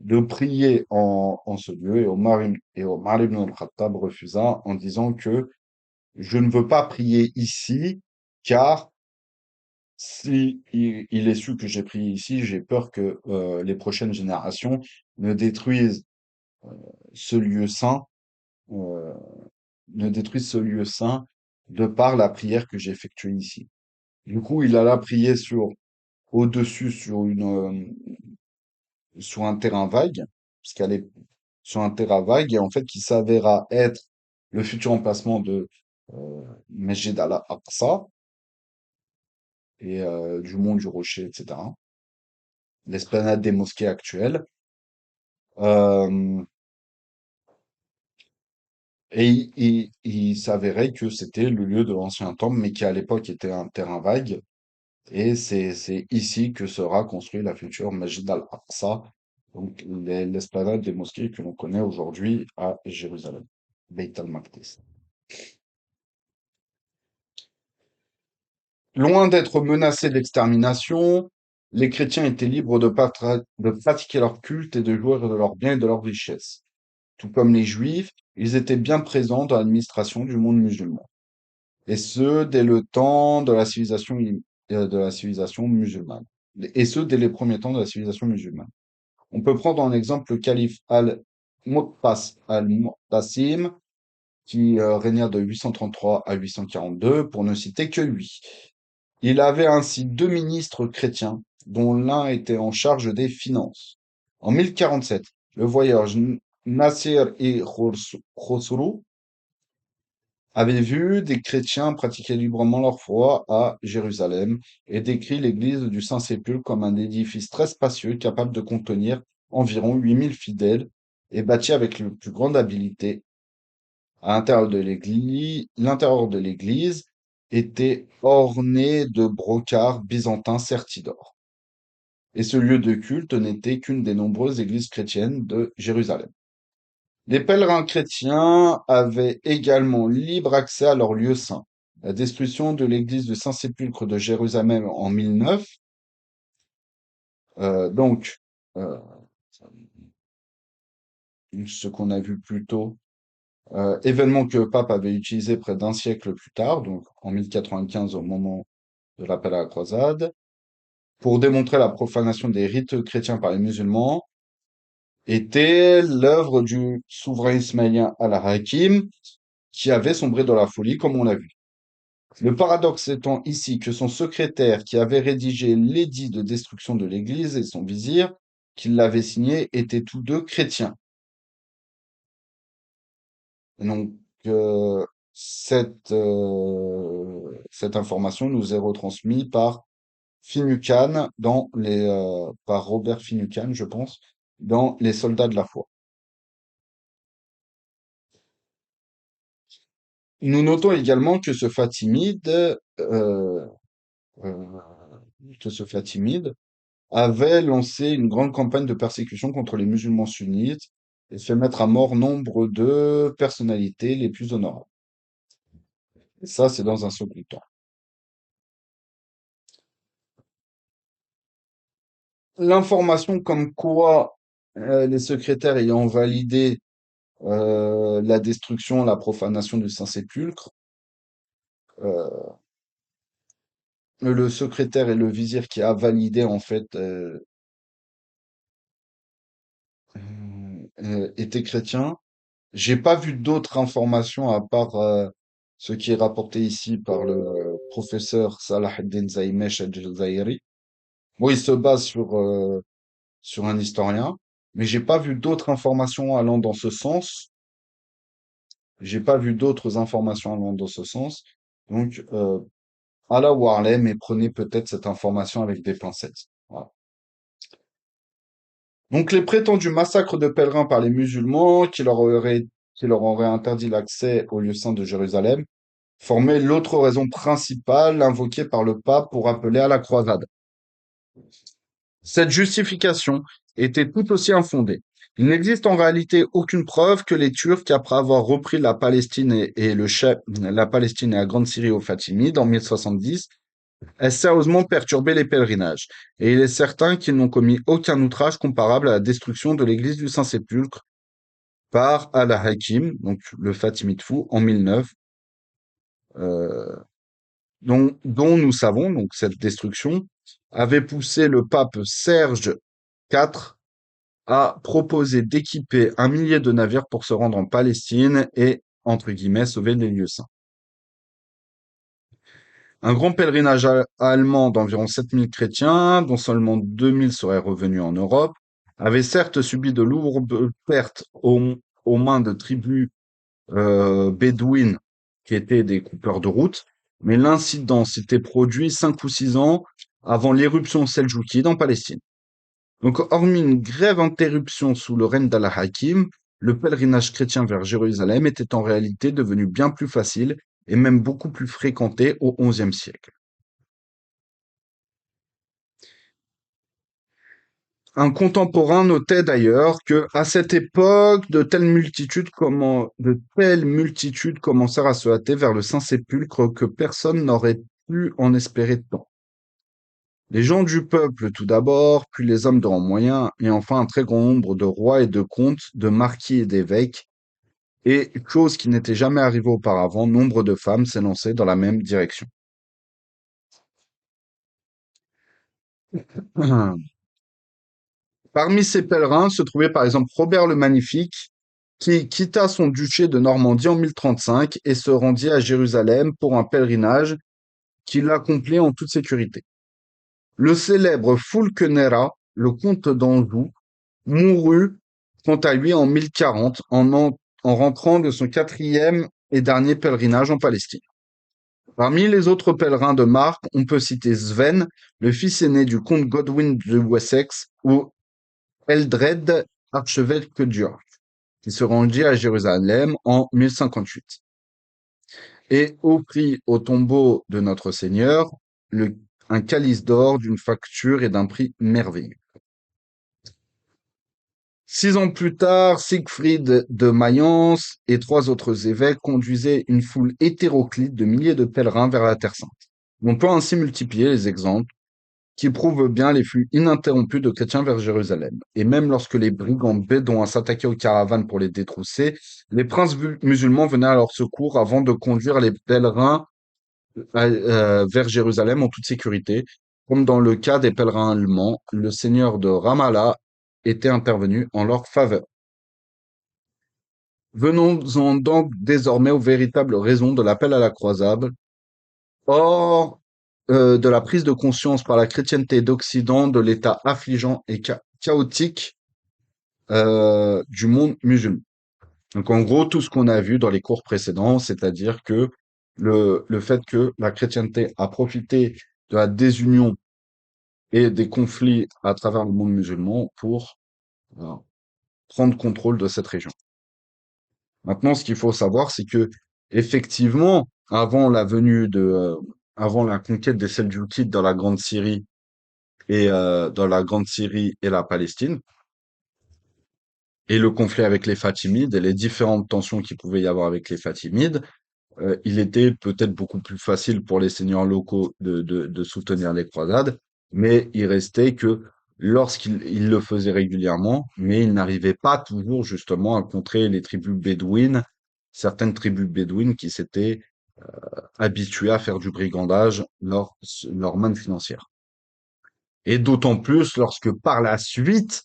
de prier en ce lieu, et Omar ibn al-Khattab refusa en disant que je ne veux pas prier ici, car si il est su que j'ai prié ici, j'ai peur que les prochaines générations ne détruisent ce lieu saint, euh, ne détruisent ce lieu saint de par la prière que j'ai effectuée ici. Du coup, il alla prier au-dessus sur sur un terrain vague. puisqu'elle est sur un terrain vague, et en fait qui s'avéra être le futur emplacement de Mesjid al-Aqsa et du mont du Rocher, etc. L'esplanade des mosquées actuelles. Euh, et il s'avérait que c'était le lieu de l'ancien temple, mais qui à l'époque était un terrain vague. Et c'est ici que sera construit la future Masjid al-Aqsa, donc l'esplanade des mosquées que l'on connaît aujourd'hui à Jérusalem, Beit al-Maqdis. Loin d'être menacés d'extermination, les chrétiens étaient libres de pratiquer leur culte et de jouir de leurs biens et de leurs richesses. Tout comme les juifs, ils étaient bien présents dans l'administration du monde musulman. Et ce, dès le temps de la civilisation musulmane. Et ce, dès les premiers temps de la civilisation musulmane. On peut prendre en exemple le calife al-Muqtas al-Muqtasim, qui régna de 833 à 842, pour ne citer que lui. Il avait ainsi deux ministres chrétiens, dont l'un était en charge des finances. En 1047, le voyage Nasir-i-Khosrow avait vu des chrétiens pratiquer librement leur foi à Jérusalem et décrit l'église du Saint-Sépulcre comme un édifice très spacieux capable de contenir environ 8000 fidèles et bâti avec la plus grande habileté. À l'intérieur de l'église était orné de brocarts byzantins sertis d'or. Et ce lieu de culte n'était qu'une des nombreuses églises chrétiennes de Jérusalem. Les pèlerins chrétiens avaient également libre accès à leur lieu saint. La destruction de l'église du Saint-Sépulcre de Jérusalem en 1009, donc euh, ce qu'on a vu plus tôt, événement que le pape avait utilisé près d'un siècle plus tard, donc en 1095 au moment de l'appel à la croisade, pour démontrer la profanation des rites chrétiens par les musulmans, était l'œuvre du souverain ismaélien Al-Hakim, qui avait sombré dans la folie, comme on l'a vu. Le paradoxe étant ici que son secrétaire qui avait rédigé l'édit de destruction de l'Église et son vizir qui l'avait signé étaient tous deux chrétiens. Donc, euh, cette information nous est retransmise par Finucane par Robert Finucane, je pense, dans Les Soldats de la foi. Nous notons également euh, que ce Fatimide avait lancé une grande campagne de persécution contre les musulmans sunnites et fait mettre à mort nombre de personnalités les plus honorables. Et ça, c'est dans un second temps. L'information comme quoi les secrétaires ayant validé la destruction, la profanation du Saint-Sépulcre, euh, le secrétaire et le vizir qui a validé en fait étaient chrétiens. J'ai pas vu d'autres informations à part ce qui est rapporté ici par le professeur Salah ad-Din Zaimesh al-Jazairi. Bon, il se base sur un historien, mais j'ai pas vu d'autres informations allant dans ce sens. J'ai pas vu d'autres informations allant dans ce sens. Donc, Allah Warley, mais prenez peut-être cette information avec des pincettes. Voilà. Donc, les prétendus massacres de pèlerins par les musulmans qui leur auraient interdit l'accès au lieu saint de Jérusalem formait l'autre raison principale invoquée par le pape pour appeler à la croisade. Cette justification était tout aussi infondée. Il n'existe en réalité aucune preuve que les Turcs, après avoir repris la Palestine la Palestine et la Grande Syrie aux Fatimides en 1070, aient sérieusement perturbé les pèlerinages. Et il est certain qu'ils n'ont commis aucun outrage comparable à la destruction de l'église du Saint-Sépulcre par Al-Hakim, donc le Fatimide fou, en 1009, dont nous savons, donc cette destruction, avait poussé le pape Serge IV à proposer d'équiper 1 millier de navires pour se rendre en Palestine et, entre guillemets, sauver les lieux saints. Un grand pèlerinage allemand d'environ 7000 chrétiens, dont seulement 2000 seraient revenus en Europe, avait certes subi de lourdes pertes aux mains de tribus bédouines qui étaient des coupeurs de route, mais l'incident s'était produit 5 ou 6 ans avant l'éruption seldjoukide en Palestine. Donc, hormis une grève interruption sous le règne d'Allah Hakim, le pèlerinage chrétien vers Jérusalem était en réalité devenu bien plus facile et même beaucoup plus fréquenté au XIe siècle. Un contemporain notait d'ailleurs que, à cette époque, de telles multitudes commencèrent à se hâter vers le Saint-Sépulcre que personne n'aurait pu en espérer tant. Les gens du peuple tout d'abord, puis les hommes de rang moyen, et enfin un très grand nombre de rois et de comtes, de marquis et d'évêques, et, chose qui n'était jamais arrivée auparavant, nombre de femmes s'élançaient dans la même direction. Parmi ces pèlerins se trouvait par exemple Robert le Magnifique, qui quitta son duché de Normandie en 1035 et se rendit à Jérusalem pour un pèlerinage qu'il accomplit en toute sécurité. Le célèbre Fulkenera, le comte d'Anjou, mourut quant à lui en 1040 en rentrant de son quatrième et dernier pèlerinage en Palestine. Parmi les autres pèlerins de marque, on peut citer Sven, le fils aîné du comte Godwin de Wessex, ou Eldred, archevêque d'York, qui se rendit à Jérusalem en 1058, et offrit au tombeau de Notre Seigneur un calice d'or d'une facture et d'un prix merveilleux. 6 ans plus tard, Siegfried de Mayence et 3 autres évêques conduisaient une foule hétéroclite de milliers de pèlerins vers la Terre Sainte. On peut ainsi multiplier les exemples qui prouvent bien les flux ininterrompus de chrétiens vers Jérusalem. Et même lorsque les brigands bédouins s'attaquaient aux caravanes pour les détrousser, les princes musulmans venaient à leur secours avant de conduire les pèlerins vers Jérusalem en toute sécurité. Comme dans le cas des pèlerins allemands, le seigneur de Ramallah était intervenu en leur faveur. Venons-en donc désormais aux véritables raisons de l'appel à la croisade. Hors de la prise de conscience par la chrétienté d'Occident de l'état affligeant et chaotique du monde musulman. Donc en gros, tout ce qu'on a vu dans les cours précédents, c'est-à-dire que le fait que la chrétienté a profité de la désunion et des conflits à travers le monde musulman pour euh, prendre contrôle de cette région. Maintenant, ce qu'il faut savoir, c'est que effectivement, avant la conquête des Seldjoukides dans la Grande Syrie et la Palestine, et le conflit avec les Fatimides et les différentes tensions qu'il pouvait y avoir avec les Fatimides, il était peut-être beaucoup plus facile pour les seigneurs locaux de soutenir les croisades, mais il restait que lorsqu'ils le faisaient régulièrement, mais ils n'arrivaient pas toujours justement à contrer les tribus bédouines, certaines tribus bédouines qui s'étaient habituées à faire du brigandage leur manne financière. Et d'autant plus lorsque par la suite,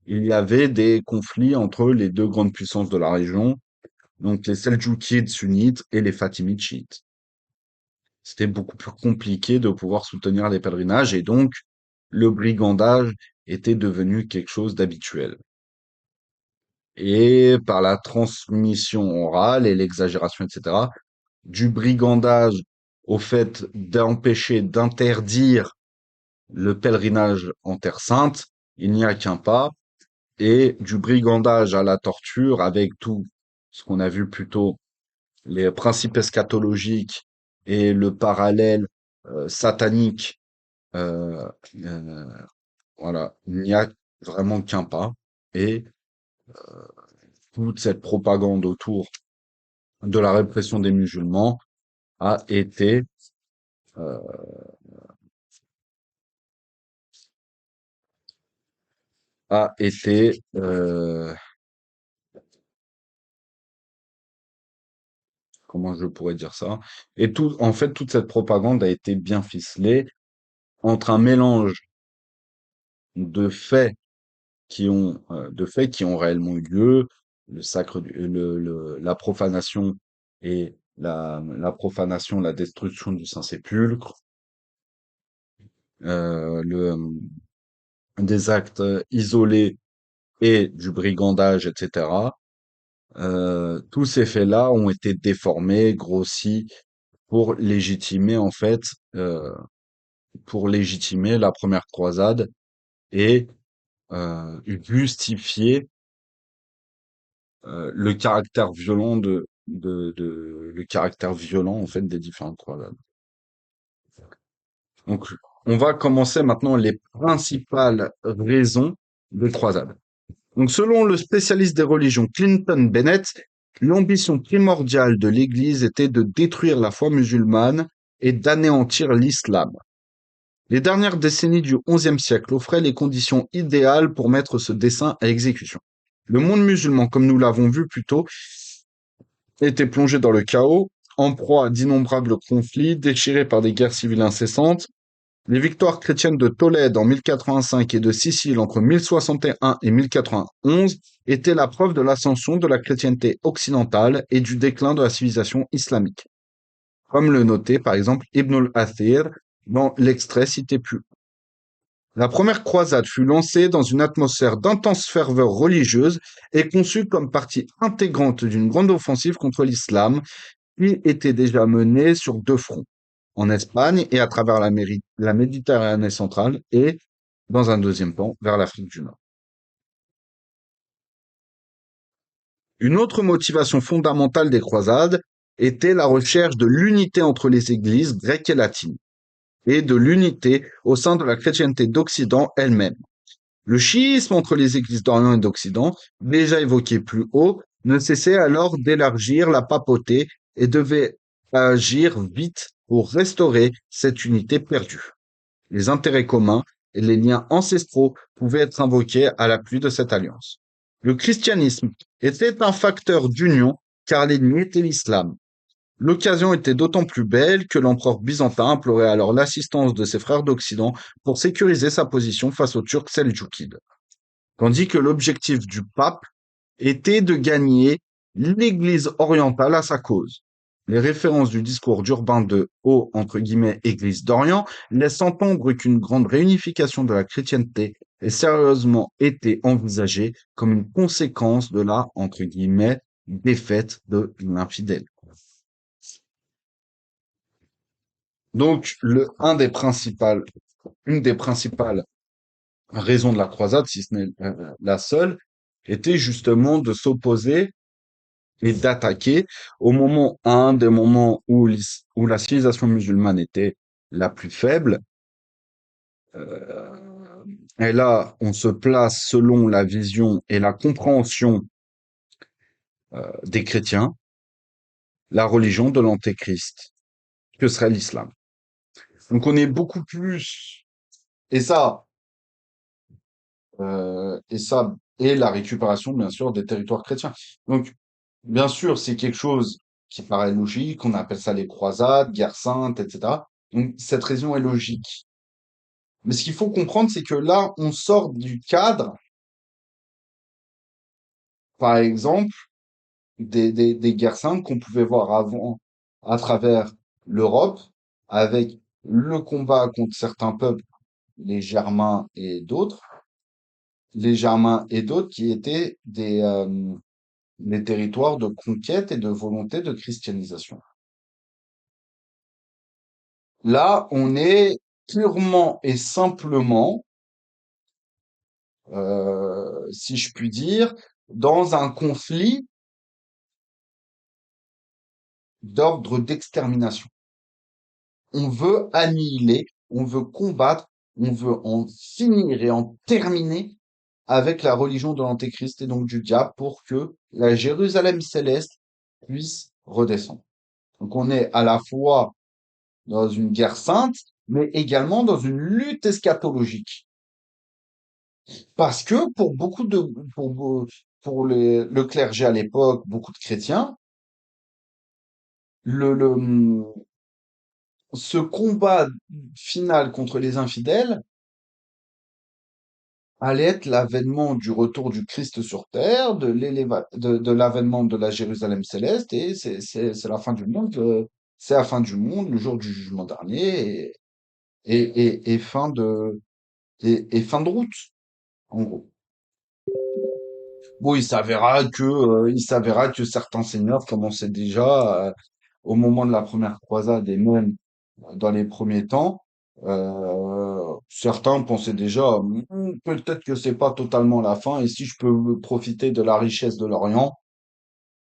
il y avait des conflits entre les deux grandes puissances de la région, donc les Seldjoukides sunnites et les Fatimides chiites. C'était beaucoup plus compliqué de pouvoir soutenir les pèlerinages et donc le brigandage était devenu quelque chose d'habituel. Et par la transmission orale et l'exagération, etc., du brigandage au fait d'empêcher, d'interdire le pèlerinage en Terre Sainte, il n'y a qu'un pas, et du brigandage à la torture avec tout ce qu'on a vu plus tôt, les principes eschatologiques et le parallèle satanique, euh, euh, voilà, il n'y a vraiment qu'un pas. Et toute cette propagande autour de la répression des musulmans a été, euh, a été, comment je pourrais dire ça? Et tout, en fait, toute cette propagande a été bien ficelée entre un mélange de faits de faits qui ont réellement eu lieu, la profanation et la destruction du Saint-Sépulcre, des actes isolés et du brigandage, etc., tous ces faits-là ont été déformés, grossis pour légitimer en fait, euh, pour légitimer la première croisade et justifier le caractère violent le caractère violent en fait des différentes croisades. Donc, on va commencer maintenant les principales raisons des croisades. Donc, selon le spécialiste des religions Clinton Bennett, l'ambition primordiale de l'Église était de détruire la foi musulmane et d'anéantir l'islam. Les dernières décennies du XIe siècle offraient les conditions idéales pour mettre ce dessein à exécution. Le monde musulman, comme nous l'avons vu plus tôt, était plongé dans le chaos, en proie à d'innombrables conflits, déchiré par des guerres civiles incessantes. Les victoires chrétiennes de Tolède en 1085 et de Sicile entre 1061 et 1091 étaient la preuve de l'ascension de la chrétienté occidentale et du déclin de la civilisation islamique, comme le notait par exemple Ibn al-Athir dans l'extrait cité plus haut. La première croisade fut lancée dans une atmosphère d'intense ferveur religieuse et conçue comme partie intégrante d'une grande offensive contre l'islam qui était déjà menée sur deux fronts, en Espagne et à travers la Méditerranée centrale et, dans un deuxième temps, vers l'Afrique du Nord. Une autre motivation fondamentale des croisades était la recherche de l'unité entre les églises grecques et latines et de l'unité au sein de la chrétienté d'Occident elle-même. Le schisme entre les églises d'Orient et d'Occident, déjà évoqué plus haut, ne cessait alors d'élargir la papauté et devait agir vite pour restaurer cette unité perdue. Les intérêts communs et les liens ancestraux pouvaient être invoqués à l'appui de cette alliance. Le christianisme était un facteur d'union car l'ennemi était l'islam. L'occasion était d'autant plus belle que l'empereur byzantin implorait alors l'assistance de ses frères d'Occident pour sécuriser sa position face aux Turcs seldjoukides, tandis que l'objectif du pape était de gagner l'Église orientale à sa cause. Les références du discours d'Urbain II au Église d'Orient laissent entendre qu'une grande réunification de la chrétienté est sérieusement été envisagée comme une conséquence de la défaite de l'infidèle. Donc, une des principales raisons de la croisade, si ce n'est la seule, était justement de s'opposer et d'attaquer à un des moments où la civilisation musulmane était la plus faible. Euh, et là, on se place selon la vision et la compréhension des chrétiens, la religion de l'antéchrist, que serait l'islam. Donc on est beaucoup plus, et ça, et la récupération, bien sûr, des territoires chrétiens. Donc, bien sûr, c'est quelque chose qui paraît logique, on appelle ça les croisades, guerre sainte, etc. Donc, cette raison est logique. Mais ce qu'il faut comprendre, c'est que là, on sort du cadre, par exemple, des guerres saintes qu'on pouvait voir avant à travers l'Europe, avec le combat contre certains peuples, les Germains et d'autres, qui étaient des territoires de conquête et de volonté de christianisation. Là, on est purement et simplement, si je puis dire, dans un conflit d'ordre d'extermination. On veut annihiler, on veut combattre, on veut en finir et en terminer avec la religion de l'Antéchrist et donc du diable pour que la Jérusalem céleste puisse redescendre. Donc on est à la fois dans une guerre sainte, mais également dans une lutte eschatologique. Parce que le clergé à l'époque, beaucoup de chrétiens, le, le, ce combat final contre les infidèles allait être l'avènement du retour du Christ sur terre, de l'avènement de la Jérusalem céleste, et c'est la fin du monde, c'est la fin du monde, le jour du jugement dernier, et fin de route, en gros. Bon, il s'avéra que certains seigneurs commençaient déjà, au moment de la première croisade et même dans les premiers temps, certains pensaient déjà, peut-être que c'est pas totalement la fin, et si je peux profiter de la richesse de l'Orient,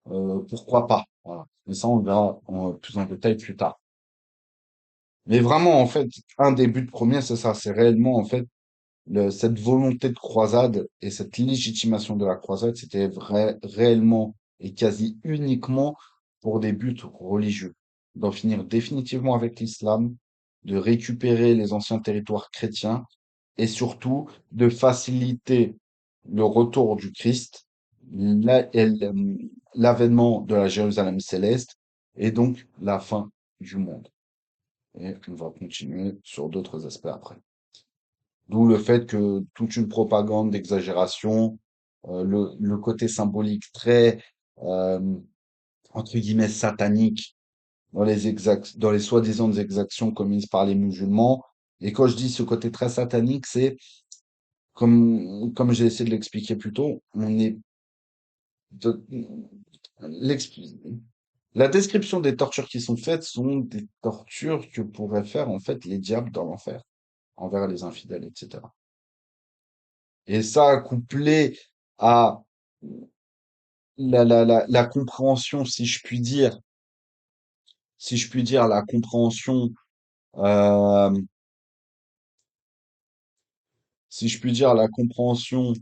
pourquoi pas? Voilà. Mais ça, on le verra plus en détail plus tard. Mais vraiment, en fait, un des buts premiers, c'est ça, c'est réellement, en fait, cette volonté de croisade et cette légitimation de la croisade, c'était réellement et quasi uniquement pour des buts religieux. D'en finir définitivement avec l'islam, de récupérer les anciens territoires chrétiens et surtout de faciliter le retour du Christ, l'avènement de la Jérusalem céleste et donc la fin du monde. Et on va continuer sur d'autres aspects après. D'où le fait que toute une propagande d'exagération, le côté symbolique très, euh, entre guillemets, satanique dans les soi-disant exactions commises par les musulmans. Et quand je dis ce côté très satanique, c'est comme j'ai essayé de l'expliquer plus tôt, on est de- l'ex- la description des tortures qui sont faites sont des tortures que pourraient faire en fait les diables dans l'enfer envers les infidèles, etc. Et ça, couplé à la compréhension, si je puis dire, la compréhension, euh, si je puis dire, la compréhension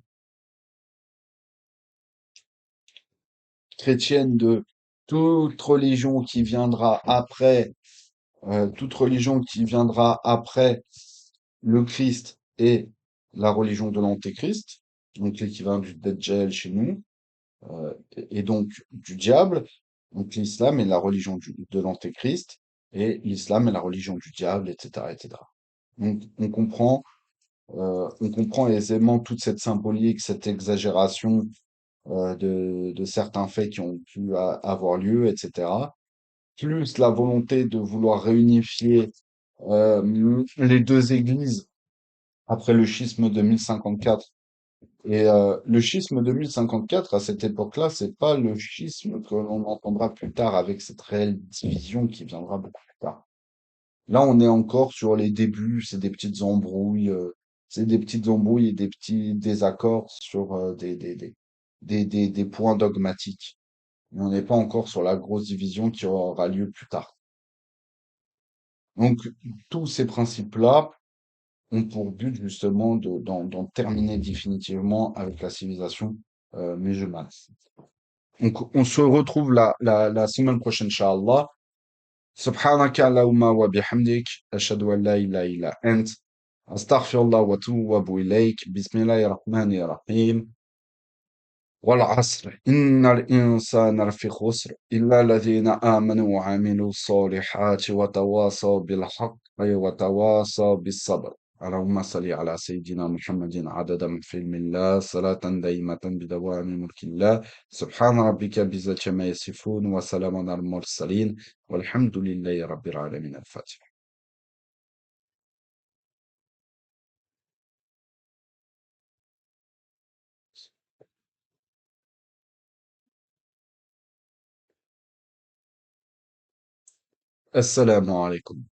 chrétienne de toute religion qui viendra après le Christ et la religion de l'Antéchrist, donc l'équivalent du Dajjal chez nous, et donc du diable. Donc l'islam est la religion de l'Antéchrist et l'islam est la religion du diable, etc., etc. Donc on comprend aisément toute cette symbolique, cette exagération de certains faits qui ont pu avoir lieu, etc. Plus la volonté de vouloir réunifier les deux églises après le schisme de 1054. Et le schisme de 1054, à cette époque-là, c'est pas le schisme que l'on entendra plus tard avec cette réelle division qui viendra beaucoup plus tard. Là, on est encore sur les débuts, c'est des petites embrouilles et des petits désaccords sur des points dogmatiques. Mais on n'est pas encore sur la grosse division qui aura lieu plus tard. Donc, tous ces principes-là ont pour but justement d'en terminer définitivement avec la civilisation musulmane. Donc, on se retrouve la semaine prochaine, Inch'Allah. سبحانك اللهم وبحمدك أشهد أن لا إله إلا أنت أستغفر الله وأتوب إليك بسم الله الرحمن الرحيم والعصر إن الإنسان لفي خسر إلا الذين آمنوا وعملوا الصالحات وتواصوا بالحق وتواصوا بالصبر اللهم صل على سيدنا محمد عدد من في علم الله صلاة دائمة بدوام ملك الله سبحان ربك بعزة ما يصفون وسلام على المرسلين والحمد لله رب العالمين الفاتحة السلام عليكم